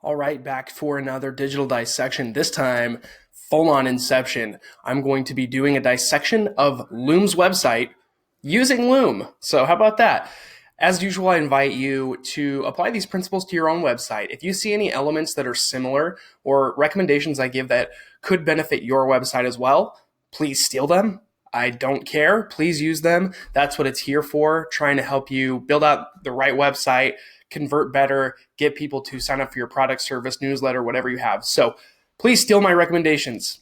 All right, back for another digital dissection. This time, full on inception. I'm going to be doing a dissection of Loom's website using Loom. So, how about that? As usual, I invite you to apply these principles to your own website. If you see any elements that are similar or recommendations I give that could benefit your website as well, please steal them. I don't care. Please use them. That's what it's here for, trying to help you build out the right website, convert better, get people to sign up for your product, service, newsletter, whatever you have. So please steal my recommendations.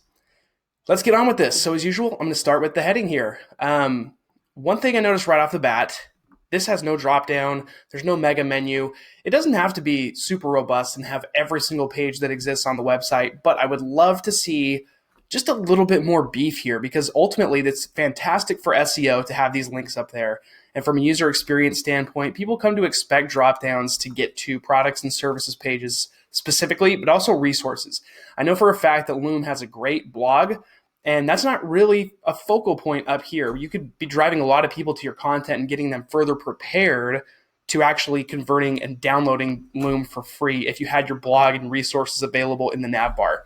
Let's get on with this. So as usual, I'm going to start with the heading here. One thing I noticed right off the bat, this has no drop down. There's no mega menu. It doesn't have to be super robust and have every single page that exists on the website, but I would love to see just a little bit more beef here, because ultimately that's fantastic for SEO to have these links up there. And from a user experience standpoint, people come to expect drop downs to get to products and services pages specifically, but also resources. I know for a fact that Loom has a great blog, and that's not really a focal point up here. You could be driving a lot of people to your content and getting them further prepared to actually converting and downloading Loom for free if you had your blog and resources available in the nav bar.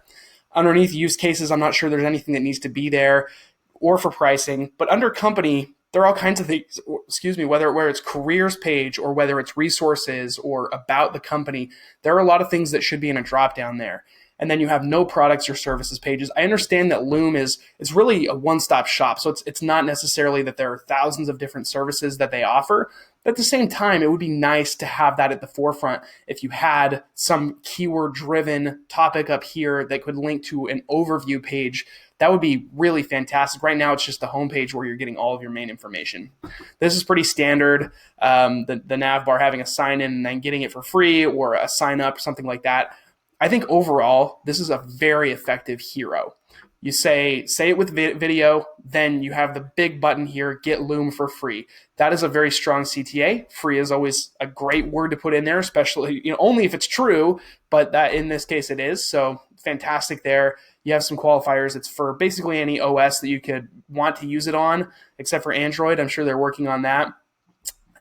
Underneath use cases, I'm not sure there's anything that needs to be there or for pricing, but under company, there are all kinds of things, whether it's careers page or whether it's resources or about the company, there are a lot of things that should be in a drop down there. And then you have no products or services pages. I understand that Loom is really a one-stop shop. So it's not necessarily that there are thousands of different services that they offer. But at the same time, it would be nice to have that at the forefront if you had some keyword-driven topic up here that could link to an overview page. That would be really fantastic. Right now, it's just the homepage where you're getting all of your main information. This is pretty standard. The nav bar having a sign-in and then getting it for free, or a sign-up, something like that. I think overall, this is a very effective hero. You say it with video, then you have the big button here, get Loom for free. That is a very strong CTA. Free is always a great word to put in there, especially only if it's true, but that in this case it is. So fantastic there. You have some qualifiers. It's for basically any OS that you could want to use it on, except for Android. I'm sure they're working on that.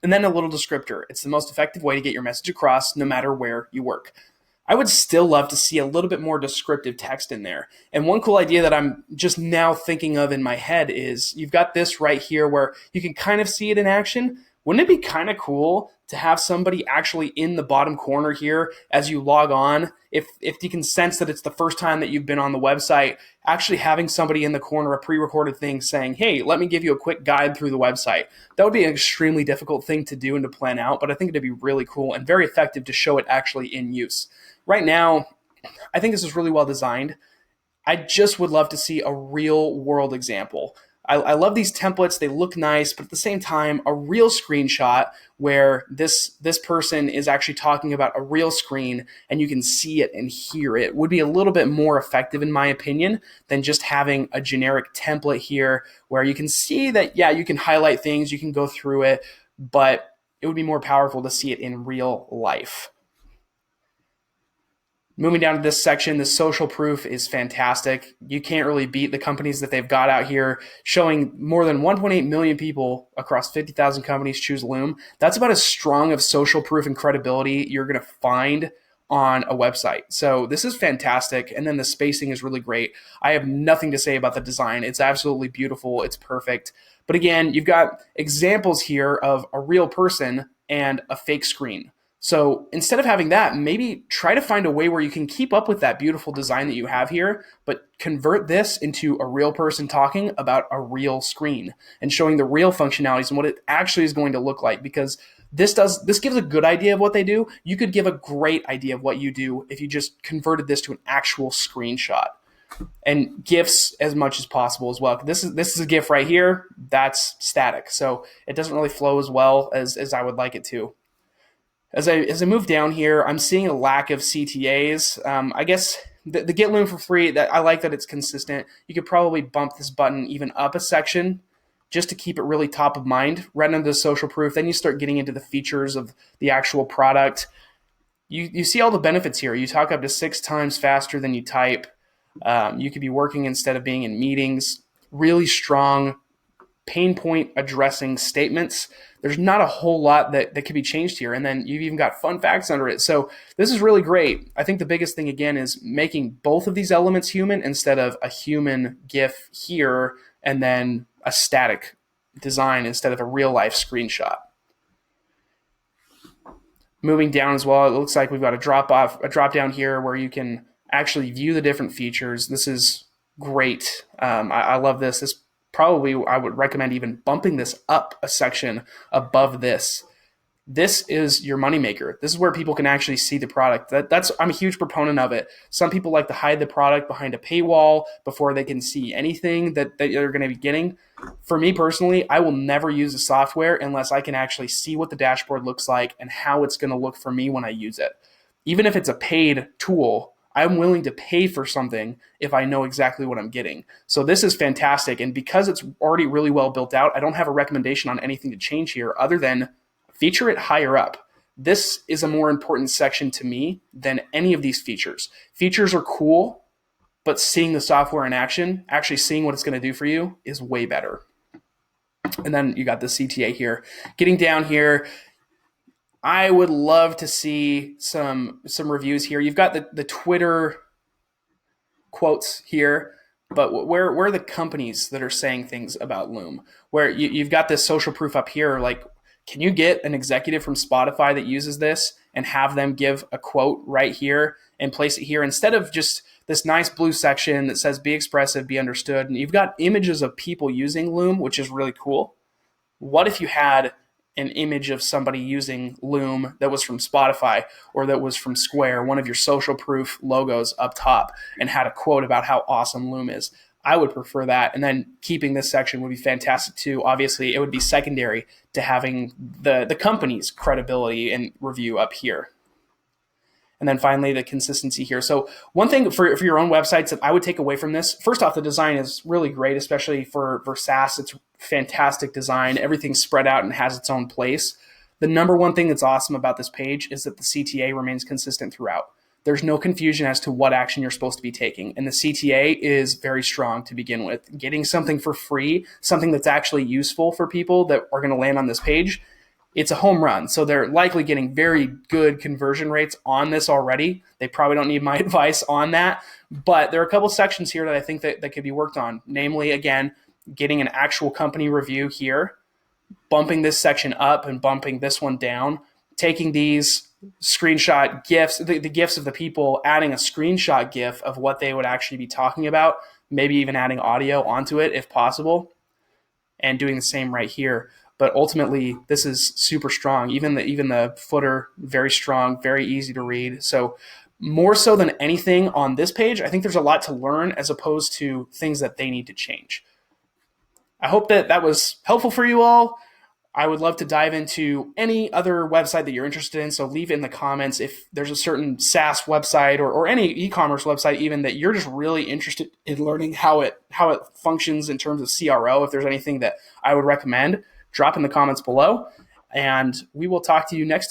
And then a little descriptor. It's the most effective way to get your message across no matter where you work. I would still love to see a little bit more descriptive text in there. And one cool idea that I'm just now thinking of in my head is you've got this right here where you can kind of see it in action. Wouldn't it be kind of cool to have somebody actually in the bottom corner here as you log on, if you can sense that it's the first time that you've been on the website, actually having somebody in the corner, a pre-recorded thing saying, hey, let me give you a quick guide through the website. That would be an extremely difficult thing to do and to plan out, but I think it'd be really cool and very effective to show it actually in use. Right now, I think this is really well designed. I just would love to see a real world example. I love these templates. They look nice, but at the same time, a real screenshot where this person is actually talking about a real screen and you can see it and hear it would be a little bit more effective, in my opinion, than just having a generic template here where you can see that, yeah, you can highlight things, you can go through it, but it would be more powerful to see it in real life. Moving down to this section, the social proof is fantastic. You can't really beat the companies that they've got out here, showing more than 1.8 million people across 50,000 companies choose Loom. That's about as strong of social proof and credibility you're going to find on a website. So this is fantastic. And then the spacing is really great. I have nothing to say about the design. It's absolutely beautiful. It's perfect. But again, you've got examples here of a real person and a fake screen. So instead of having that, maybe try to find a way where you can keep up with that beautiful design that you have here, but convert this into a real person talking about a real screen and showing the real functionalities and what it actually is going to look like, because this gives a good idea of what they do. You could give a great idea of what you do if you just converted this to an actual screenshot. And GIFs as much as possible as well. This is a GIF right here. That's static, so it doesn't really flow as well as I would like it to. As I move down here, I'm seeing a lack of CTAs. I guess the get Loom for free, that I like that it's consistent. You could probably bump this button even up a section just to keep it really top of mind right under the social proof. Then you start getting into the features of the actual product. You see all the benefits here. You talk up to 6 times faster than you type. You could be working instead of being in meetings. Really strong pain point addressing statements. There's not a whole lot that can be changed here. And then you've even got fun facts under it. So this is really great. I think the biggest thing, again, is making both of these elements human instead of a human GIF here and then a static design instead of a real life screenshot. Moving down as well, it looks like we've got a drop down here where you can actually view the different features. This is great. I love this. This probably, I would recommend even bumping this up a section above this. This is your moneymaker. This is where people can actually see the product. I'm a huge proponent of it. Some people like to hide the product behind a paywall before they can see anything that they're going to be getting. For me personally, I will never use the software unless I can actually see what the dashboard looks like and how it's going to look for me when I use it. Even if it's a paid tool, I'm willing to pay for something if I know exactly what I'm getting. So this is fantastic. And because it's already really well built out, I don't have a recommendation on anything to change here other than feature it higher up. This is a more important section to me than any of these features. Features are cool, but seeing the software in action, actually seeing what it's going to do for you is way better. And then you got the CTA here. Getting down here, I would love to see some reviews here. You've got the Twitter quotes here, but where are the companies that are saying things about Loom? Where you've got this social proof up here, like, can you get an executive from Spotify that uses this and have them give a quote right here and place it here instead of just this nice blue section that says be expressive, be understood, and you've got images of people using Loom, which is really cool. What if you had an image of somebody using Loom that was from Spotify or that was from Square, one of your social proof logos up top, and had a quote about how awesome Loom is? I would prefer that. And then keeping this section would be fantastic too. Obviously, it would be secondary to having the company's credibility and review up here. And then finally, the consistency here. So one thing for your own websites that I would take away from this, first off, the design is really great, especially for SaaS. It's fantastic design. Everything's spread out and has its own place. The number one thing that's awesome about this page is that the CTA remains consistent throughout. There's no confusion as to what action you're supposed to be taking. And the CTA is very strong to begin with. Getting something for free, something that's actually useful for people that are going to land on this page, it's a home run. So they're likely getting very good conversion rates on this already. They probably don't need my advice on that. But there are a couple sections here that I think that could be worked on. Namely, again, getting an actual company review here, bumping this section up and bumping this one down, taking these screenshot GIFs, the GIFs of the people, adding a screenshot GIF of what they would actually be talking about, maybe even adding audio onto it if possible, and doing the same right here. But ultimately, this is super strong. Even the footer, very strong, very easy to read. So more so than anything on this page, I think there's a lot to learn as opposed to things that they need to change. I hope that was helpful for you all. I would love to dive into any other website that you're interested in. So leave it in the comments if there's a certain SaaS website or any e-commerce website even that you're just really interested in learning how it functions in terms of CRO. If there's anything that I would recommend, drop in the comments below, and we will talk to you next time.